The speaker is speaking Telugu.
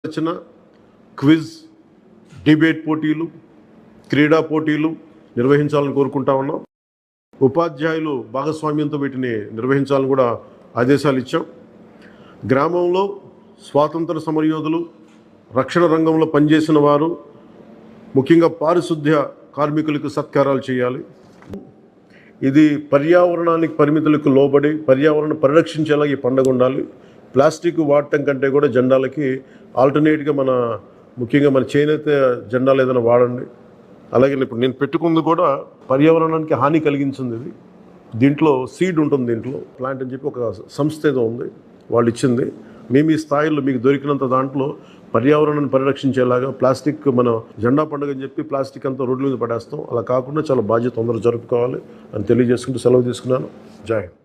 రచన, క్విజ్, డిబేట్ పోటీలు, క్రీడా పోటీలు నిర్వహించాలని కోరుకుంటా ఉన్నాం. ఉపాధ్యాయులు భాగస్వామ్యంతో వీటిని నిర్వహించాలని కూడా ఆదేశాలు ఇచ్చాం. గ్రామంలో స్వాతంత్ర సమరయోధులు, రక్షణ రంగంలో పనిచేసిన వారు, ముఖ్యంగా పారిశుద్ధ్య కార్మికులకు సత్కారాలు చేయాలి. ఇది పర్యావరణానికి పరిమితులకు లోబడి పర్యావరణం పరిరక్షించేలా ఈ పండుగ ఉండాలి. ప్లాస్టిక్ వాడటం కంటే కూడా జెండాలకి ఆల్టర్నేట్గా ముఖ్యంగా మన చేనేత జెండాలు ఏదైనా వాడండి. అలాగే ఇప్పుడు నేను పెట్టుకుంది కూడా పర్యావరణానికి హాని కలిగించింది. ఇది దీంట్లో సీడ్ ఉంటుంది, దీంట్లో ప్లాంట్ అని చెప్పి ఒక సంస్థ ఏదో ఉంది, వాళ్ళు ఇచ్చింది. మేము ఈ స్థాయిలో మీకు దొరికినంత దాంట్లో పర్యావరణాన్ని పరిరక్షించేలాగా ప్లాస్టిక్ మన జెండా పండుగ అని చెప్పి ప్లాస్టిక్ అంతా రోడ్ల మీద పడేస్తాం. అలా కాకుండా చాలా బాధ్యత అందరూ జరుపుకోవాలి అని తెలియజేసుకుంటూ సెలవు తీసుకున్నాను. జై హింద్.